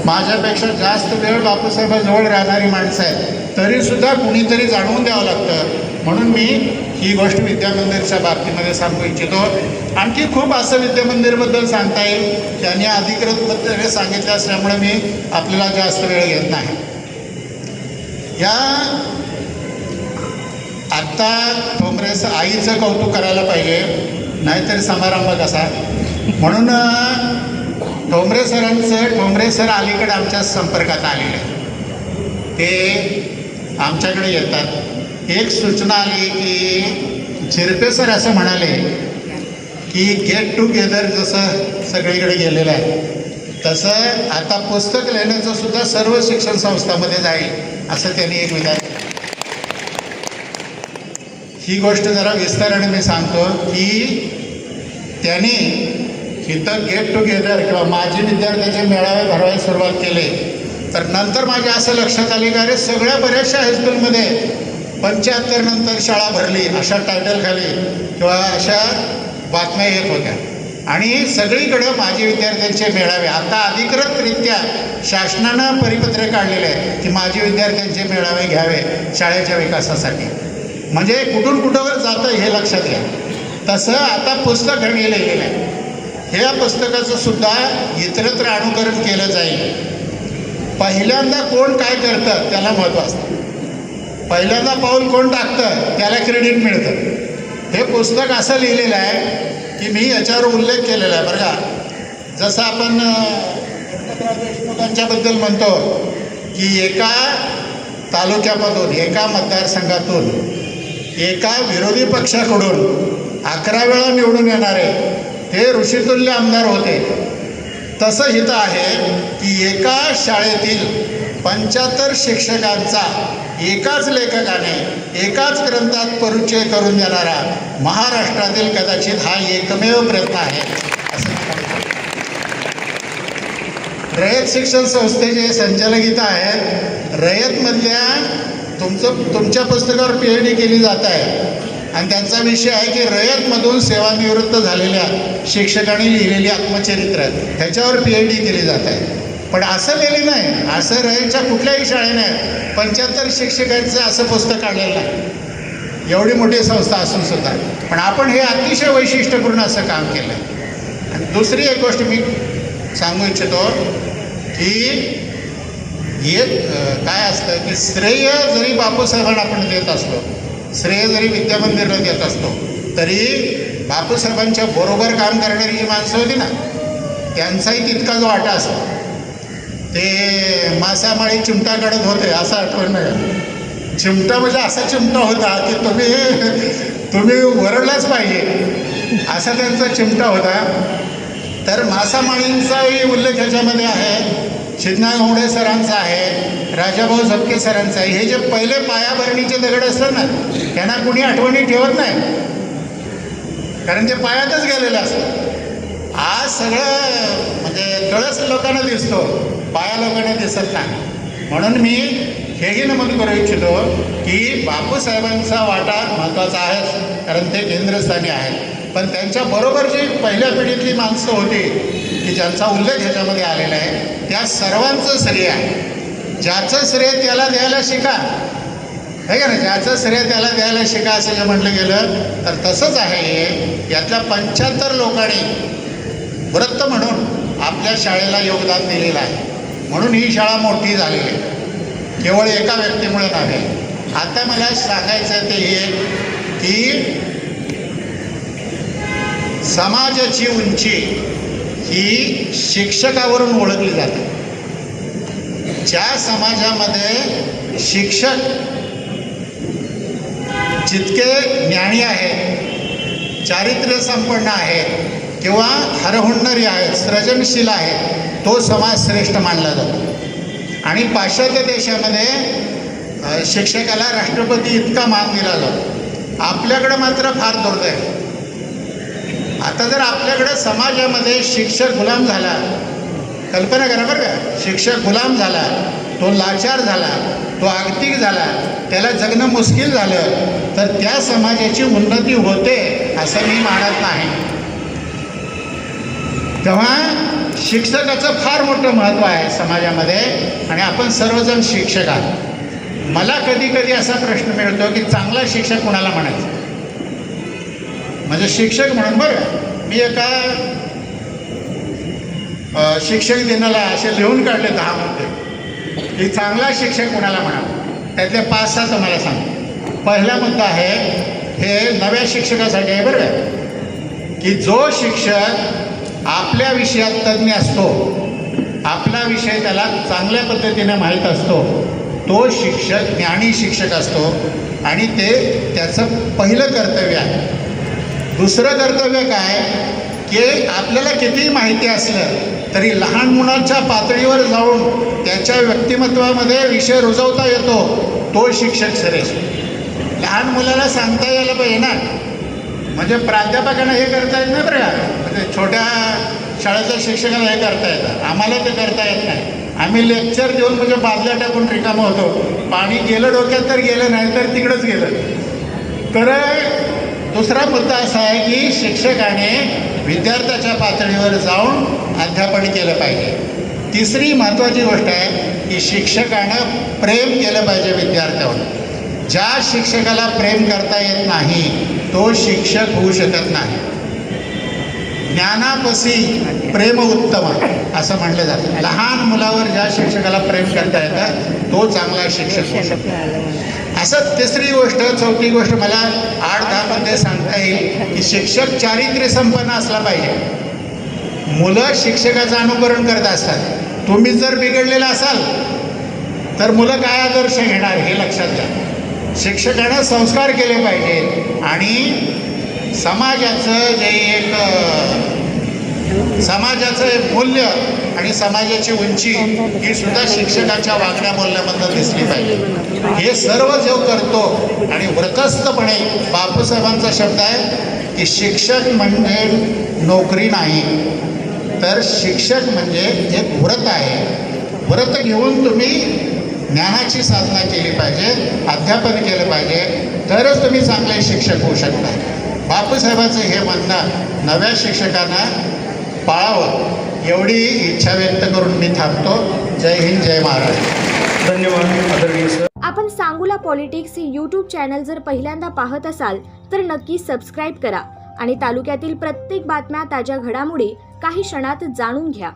माझ्यापेक्षा जास्त वेळ बापूसाहेबांजवळ राहणारी माणसं आहेत, तरीसुद्धा कुणीतरी जाणवून द्यावं लागतं. म्हणून मी ही गोष्ट विद्यामंदिरच्या बाबतीमध्ये सांगू इच्छितो. आणखी खूप असं विद्यामंदिरबद्दल सांगता येईल, त्यांनी अधिकृतपणे सांगितलं असल्यामुळे मी आपल्याला जास्त वेळ घेत नाही. या आत्ता ठोंबरेचं आईचं कौतुक करायला पाहिजे, नाहीतरी समारंभ कसा. म्हणून ठोंबरे सर अलीकडे आमच्या संपर्कात आलेले, ते आमच्याकडे येतात. एक सूचना आली की झिरपे सर असं म्हणाले की गेट टुगेदर जसं सगळीकडे गेलेलं आहे, तसं आता पुस्तक लिहिण्याचं सुद्धा सर्व शिक्षण संस्थांमध्ये जाईल असं त्यांनी एक विचार. ही गोष्ट जरा विस्ताराने मी सांगतो की त्यांनी इथं गेट टुगेदर किंवा माजी विद्यार्थ्यांचे मेळावे भरवायला सुरुवात केली, तर नंतर माझ्या असं लक्षात आले की अरे सगळ्या बऱ्याचशा हायस्कूलमध्ये 75 नंतर शाळा भरली अशा टायटलखाली किंवा अशा बातम्या येत होत्या. आणि सगळीकडं माजी विद्यार्थ्यांचे मेळावे, आता अधिकृतरित्या शासनानं परिपत्र काढलेले आहे की माजी विद्यार्थ्यांचे मेळावे घ्यावे शाळेच्या विकासासाठी. म्हणजे कुठून कुठंवर जातं हे लक्षात घ्या. तसं आता पुस्तक हे लिहिलेलं आहे, ह्या पुस्तकाचं सुद्धा इतरत्र अनुकरण केलं जाईल. पहिल्यांदा कोण काय करतं त्याला महत्त्व असतं, पहिल्यांदा पाऊल कोण टाकतं त्याला क्रेडिट मिळतं. हे पुस्तक असं लिहिलेलं आहे की मी याच्यावर उल्लेख केलेला आहे बरं का. जसं आपण देशमुखांच्याबद्दल म्हणतो की एका तालुक्यामधून, एका मतदारसंघातून, एका विरोधी पक्षाकडून 11 वेळा निवडून येणारे हे ऋषितुल्य आमदार होते. तसं हितं आहे की एका शाळेतील 75 शिक्षकांचा एकाच लेखकाने एकाच ग्रंथात परिचय करून देणारा महाराष्ट्रातील कदाचित हा एकमेव प्रयत्न आहे असं. रयत शिक्षण संस्थेचे संचालक इथं आहेत. रयतमधल्या तुमच्या पुस्तकावर PhD केली जात आहे आणि त्यांचा विषय आहे की रयतमधून सेवानिवृत्त झालेल्या शिक्षकांनी लिहिलेली आत्मचरित्र, ह्याच्यावर PhD केली जात आहे. पण असं लिहिलं नाही, असं रयतच्या कुठल्याही शाळेने 75 शिक्षकांचं असं पुस्तक काढलेलं नाही, एवढी मोठी संस्था असून सुद्धा. पण आपण हे अतिशय वैशिष्ट्यपूर्ण असं काम केलं आहे. आणि दुसरी एक गोष्ट मी सांगू इच्छितो की एक काय असतं की श्रेय जरी बापूसाहेबांना आपण देत असलो, श्रेय जरी विद्यामंदिरला देत असतो, तरी बापूसाहेबांच्या बरोबर काम करणारी जी माणसं होती ना, त्यांचाही तितकाच वाटा असतो. ते मासामाळी चिमटा काढत होते असं आठवण नाही. चिमटा म्हणजे असा चिमटा होता की तुम्ही वरडलाच पाहिजे असा त्यांचा चिमटा होता. तर मासामाळींचाही उल्लेख ह्याच्यामध्ये आहे, सिद्धनाथ घोंगडे सरांचा आहे, राजाभाऊ झपके सरांचा आहे. हे जे पहिले पायाभरणीचे दगड असतात ना, त्यांना कुणी आठवणी ठेवत नाही, कारण ते पायातच गेलेले असतात. आज सगळं म्हणजे कळस लोकांना दिसतो, पाया लोकांना दिसत नाही. म्हणून मी हेही नमूद करू इच्छितो की बापूसाहेबांचा वाटा महत्त्वाचा आहे, कारण ते केंद्रस्थानी आहेत. पण त्यांच्याबरोबर जी पहिल्या पिढीतली माणसं होती की ज्यांचा उल्लेख ह्याच्यामध्ये आलेला आहे, त्या सर्वांचं श्रेय आहे. ज्याचं श्रेय त्याला द्यायला शिका, आहे का ना, ज्याचं श्रेय त्याला द्यायला शिका असं जे म्हटलं गेलं तर तसंच आहे. यातल्या 75 लोकांनी व्रत म्हणून आपल्या शाळेला योगदान दिलेलं आहे. म्हणून ही शाळा मोठी झालेली आहे, केवळ एका व्यक्तीमुळे नव्हे. आता मला सांगायचं ते हे की समाजाची उंची ही शिक्षकावरून ओळखली जाते. ज्या समाजामध्ये शिक्षक जितके ज्ञानी आहेत, चारित्र्य संपन्न आहेत किंवा हरहुन्नरी आहेत, सृजनशील आहेत, तो समाज श्रेष्ठ मानला जातो. आणि पाश्चात्य देशामध्ये शिक्षकाला राष्ट्रपती इतका मान दिला जातो. आपल्याकडं मात्र फार दुर्दैव. आता जर आपल्याकडे समाजामध्ये शिक्षक गुलाम झाला, कल्पना करा बरं का, शिक्षक गुलाम झाला, तो लाचार झाला, तो आर्थिक झाला, त्याला जगणं मुश्किल झालं, तर त्या समाजाची उन्नती होते असं मी मानत नाही. तेव्हा शिक्षकाचं फार मोठं महत्त्व आहे समाजामध्ये आणि आपण सर्वजण शिक्षक आहात. मला कधी कधी असा प्रश्न मिळतो की चांगला शिक्षक कोणाला म्हणायचं. म्हणजे शिक्षक म्हणून बरं मी एका शिक्षक दिनाला असे लिहून काढले 10 मुद्दे की चांगला शिक्षक कोणाला म्हणावा. त्यातले 5-6 तुम्हाला सांगतो. पहिला मुद्दा आहे हे नव्या शिक्षकासाठी आहे बरं की जो शिक्षक आपल्या विषयात तज्ज्ञ असतो, आपला विषय त्याला चांगल्या पद्धतीने माहीत असतो, तो शिक्षक ज्ञानी शिक्षक असतो आणि ते त्याचं पहिलं कर्तव्य आहे. दुसरं कर्तव्य काय की आपल्याला कितीही माहिती असलं तरी लहान मुलाच्या पातळीवर जाऊन त्याच्या व्यक्तिमत्वामध्ये विषय रुजवता येतो, तो शिक्षक श्रेष्ठ. लहान मुलाला सांगता यायला पाहिजे ना. म्हणजे प्राध्यापकांना हे करता येत नाही बरं का. म्हणजे छोट्या शाळेच्या शिक्षकाला हे करता येतं, आम्हाला ते करता येत नाही. आम्ही लेक्चर देऊन म्हणजे बादल्या टाकून रिकामं होतो. पाणी गेलं डोक्यात तर गेलं, नाही तर तिकडंच गेलं. तर दुसरा मुद्दा असा आहे की शिक्षकाने विद्यार्थ्याच्या पातळीवर जाऊन अध्यापन केलं पाहिजे. तिसरी महत्त्वाची गोष्ट आहे की शिक्षकानं प्रेम केलं पाहिजे विद्यार्थ्यावर. ज्या शिक्षकाला प्रेम करता येत नाही तो शिक्षक होऊ शकत नाही. ज्ञानापसी प्रेम उत्तम असं म्हटलं जातं. लहान मुलावर ज्या शिक्षकाला प्रेम करता येतं तो चांगला शिक्षक होऊ शकतो. असं तिसरी गोष्ट, चौथी गोष्ट मला 8-10 मध्ये सांगता येईल की शिक्षक चारित्र्य संपन्न असला पाहिजे. मुलं शिक्षकाचं अनुकरण करत असतात. तुम्ही जर बिघडलेला असाल तर मुलं काय आदर्श घेणार हे लक्षात घ्या. शिक्षकानं संस्कार केले पाहिजेत आणि समाजाचं जे एक मूल्य आणि समाजाची उंची ही सुद्धा शिक्षकाच्या वागण्या बोलण्यामधून दिसली पाहिजे. हे सर्व जो करतो आणि व्रतस्थपणे बापूसाहेबांचा शब्द आहे की शिक्षक म्हणजे नोकरी नाही तर शिक्षक म्हणजे एक व्रत आहे. व्रत घेऊन तुम्ही ज्ञानाची साधना केली पाहिजे, अध्यापन केलं पाहिजे, तरच तुम्ही चांगले शिक्षक होऊ शकता. बापूसाहेबांचं हे म्हणणं नव्या शिक्षकांना पाळावं एवढी इच्छा व्यक्त करून मी थांबतो. जय हिंद, जय महाराष्ट्र. धन्यवाद आदरणीय सर. आपण सांगोला पॉलिटिक्स हे यूट्यूब चॅनल जर पहिल्यांदा पाहत असाल तर नक्की सबस्क्राईब करा आणि तालुक्यातील प्रत्येक बातम्या, ताज्या घडामोडी काही क्षणात जाणून घ्या.